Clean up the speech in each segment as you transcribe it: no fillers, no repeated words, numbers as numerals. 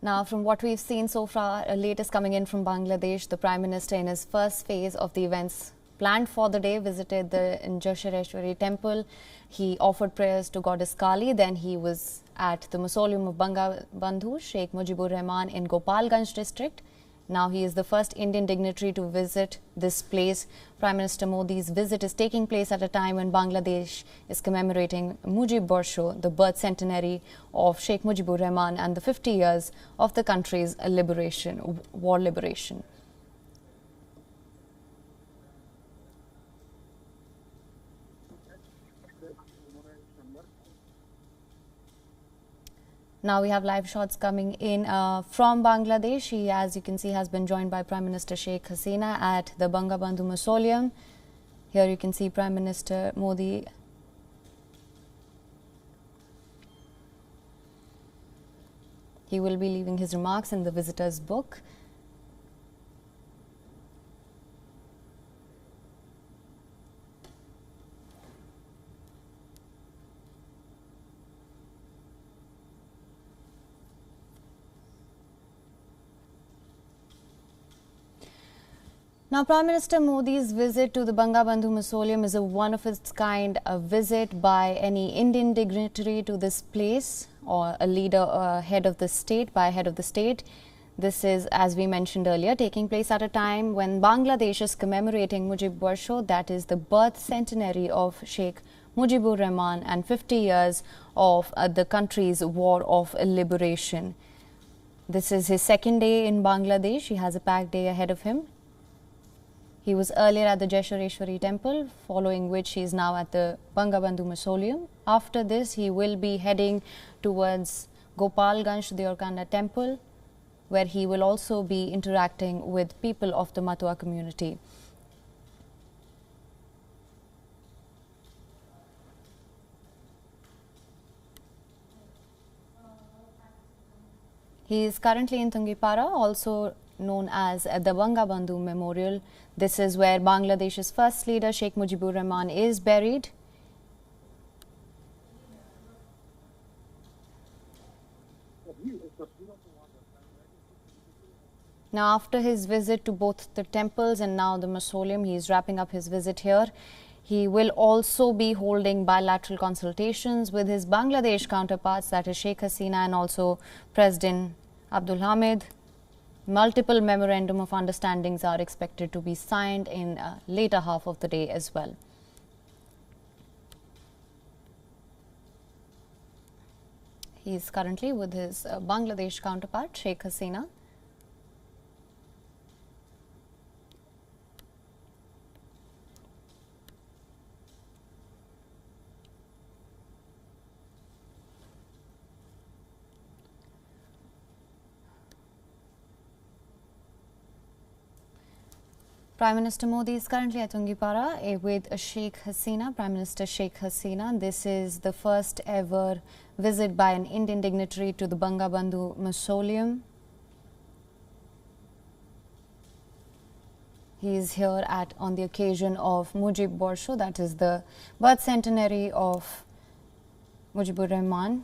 Now, from what we've seen so far, latest coming in from Bangladesh, the Prime Minister in his first phase of the events planned for the day visited the Jashoreshwari temple. He offered prayers to Goddess Kali. Then he was at the mausoleum of Bangabandhu, Sheikh Mujibur Rahman in Gopalganj district. Now he is the first Indian dignitary to visit this place. Prime Minister Modi's visit is taking place at a time when Bangladesh is commemorating Mujib Borsho, the birth centenary of Sheikh Mujibur Rahman and the 50 years of the country's war liberation. Now we have live shots coming in from Bangladesh. He, as you can see, has been joined by Prime Minister Sheikh Hasina at the Bangabandhu mausoleum. Here you can see Prime Minister Modi. He will be leaving his remarks in the visitor's book. Now, Prime Minister Modi's visit to the Bangabandhu mausoleum is a one of its kind visit by any Indian dignitary to this place, or a leader, head of the state, by head of the state. This is, as we mentioned earlier, taking place at a time when Bangladesh is commemorating Mujib Borsho, that is the birth centenary of Sheikh Mujibur Rahman and 50 years of the country's war of liberation. This is his second day in Bangladesh. He has a packed day ahead of him. He was earlier at the Jashoreshwari temple, following which he is now at the Bangabandhu mausoleum. After this, he will be heading towards Gopalganj, the Orkanda temple, where he will also be interacting with people of the Matua community. He is currently in Tungipara, also known as the Bangabandhu Memorial. This is where Bangladesh's first leader, Sheikh Mujibur Rahman, is buried. Now, after his visit to both the temples and now the mausoleum, he is wrapping up his visit here. He will also be holding bilateral consultations with his Bangladesh counterparts, that is Sheikh Hasina and also President Abdul Hamid. Multiple memorandum of understandings are expected to be signed in later half of the day as well. He is currently with his Bangladesh counterpart, Sheikh Hasina. Prime Minister Modi is currently at Tungipara with Sheikh Hasina, Prime Minister Sheikh Hasina. This is the first ever visit by an Indian dignitary to the Bangabandhu mausoleum. He is here on the occasion of Mujib Borsho, that is the birth centenary of Mujibur Rahman.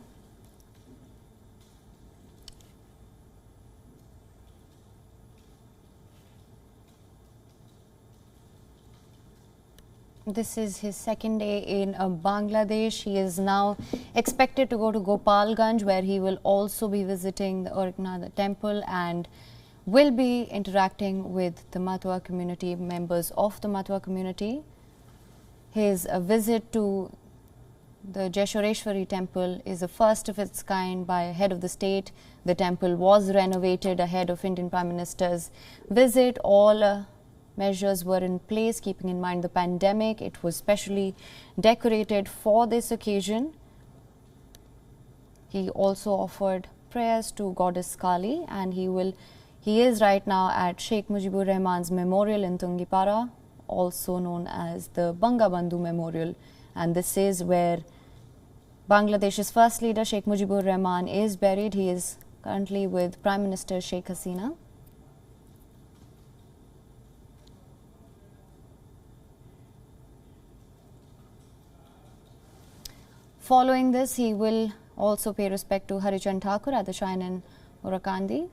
This is his second day in Bangladesh. He is now expected to go to Gopalganj, where he will also be visiting the Orkanda temple and will be interacting with the Matua community, members of the Matua community. His visit to the Jashoreshwari temple is the first of its kind by a head of the state. The temple was renovated ahead of Indian Prime Minister's visit. All measures were in place, keeping in mind the pandemic. It was specially decorated for this occasion. He also offered prayers to Goddess Kali, and he is right now at Sheikh Mujibur Rahman's memorial in Tungipara, also known as the Bangabandhu Memorial. And this is where Bangladesh's first leader, Sheikh Mujibur Rahman, is buried. He is currently with Prime Minister Sheikh Hasina. Following this, he will also pay respect to Harichan Thakur at the shrine in Orakandi.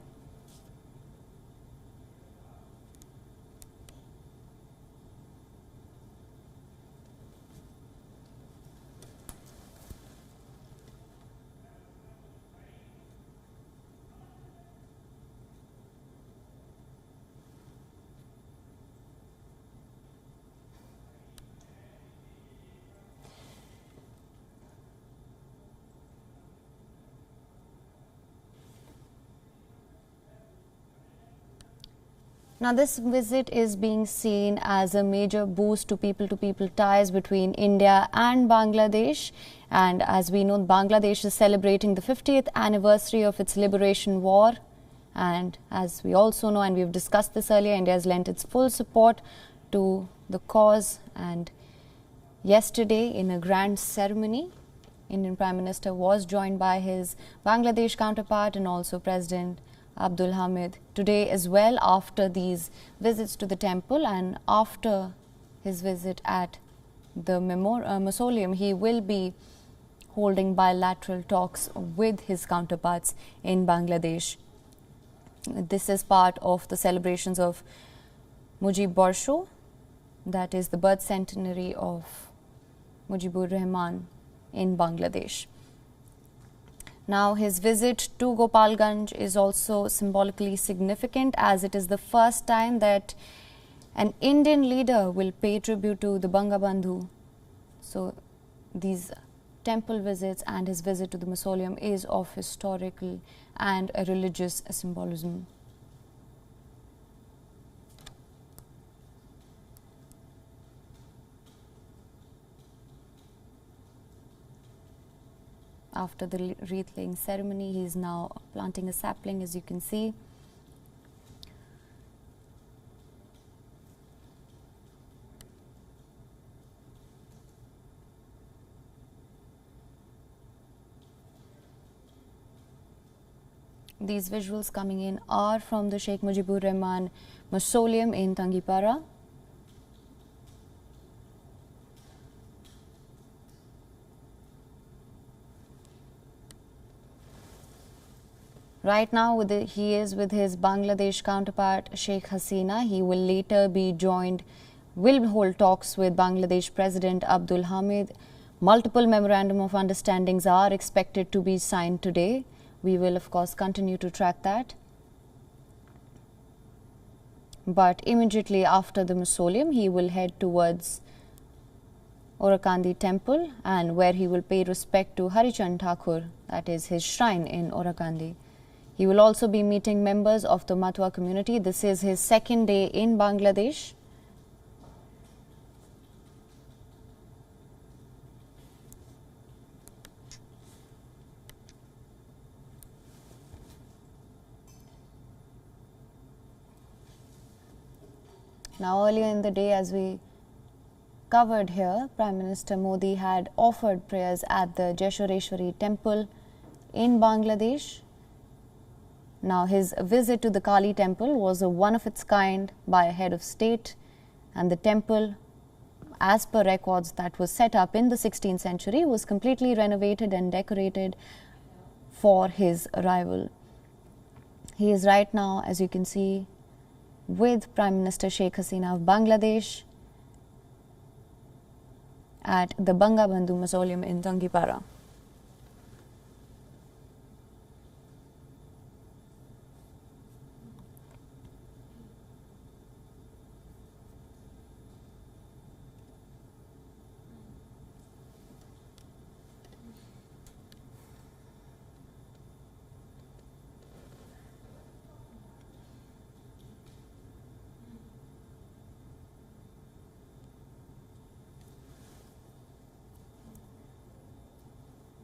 Now, this visit is being seen as a major boost to people ties between India and Bangladesh. And as we know, Bangladesh is celebrating the 50th anniversary of its liberation war. And as we also know, and we've discussed this earlier, India has lent its full support to the cause. And yesterday, in a grand ceremony, Indian Prime Minister was joined by his Bangladesh counterpart and also President Abdul Hamid today as well, after these visits to the temple and after his visit at the mausoleum. He will be holding bilateral talks with his counterparts in Bangladesh. This is part of the celebrations of Mujibur Rahman, that is the birth centenary of Mujibur Rahman in Bangladesh. Now, his visit to Gopalganj is also symbolically significant, as it is the first time that an Indian leader will pay tribute to the Bangabandhu. So, these temple visits and his visit to the mausoleum is of historical and a religious symbolism. After the wreath-laying ceremony, he is now planting a sapling, as you can see. These visuals coming in are from the Sheikh Mujibur Rahman mausoleum in Tangipara. Right now, he is with his Bangladesh counterpart Sheikh Hasina. He will later will hold talks with Bangladesh President Abdul Hamid. Multiple memorandum of understandings are expected to be signed today. We will, of course, continue to track that. But immediately after the mausoleum, he will head towards Orakandi temple, and where he will pay respect to Harichan Thakur, that is his shrine in Orakandi. He will also be meeting members of the Matua community. This is his second day in Bangladesh. Now, earlier in the day, as we covered here, Prime Minister Modi had offered prayers at the Jeshwareshwari temple in Bangladesh. Now, his visit to the Kali temple was a one of its kind by a head of state, and the temple, as per records that was set up in the 16th century, was completely renovated and decorated for his arrival. He is right now, as you can see, with Prime Minister Sheikh Hasina of Bangladesh at the Bangabandhu mausoleum in Tangipara.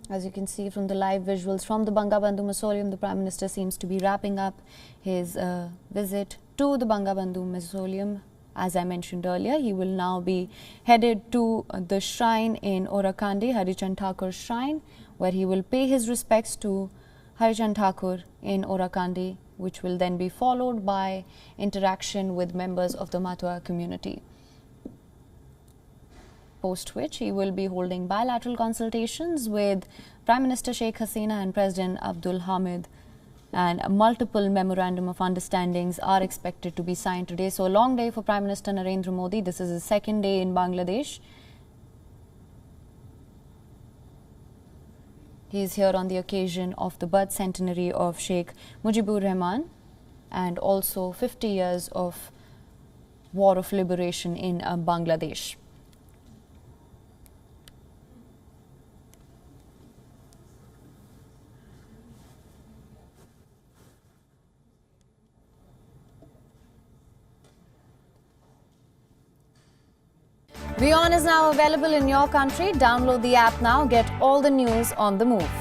As you can see from the live visuals from the Bangabandhu mausoleum, the Prime Minister seems to be wrapping up his visit to the Bangabandhu mausoleum. As I mentioned earlier, he will now be headed to the shrine in Orakandi, Harichan Thakur shrine, where he will pay his respects to Harichan Thakur in Orakandi, which will then be followed by interaction with members of the Matua community. Post which he will be holding bilateral consultations with Prime Minister Sheikh Hasina and President Abdul Hamid and multiple memorandum of understandings are expected to be signed today. So a long day for Prime Minister Narendra Modi. This is his second day in Bangladesh. He is here on the occasion of the birth centenary of Sheikh Mujibur Rahman and also 50 years of war of liberation in Bangladesh. WION is now available in your country. Download the app now. Get all the news on the move.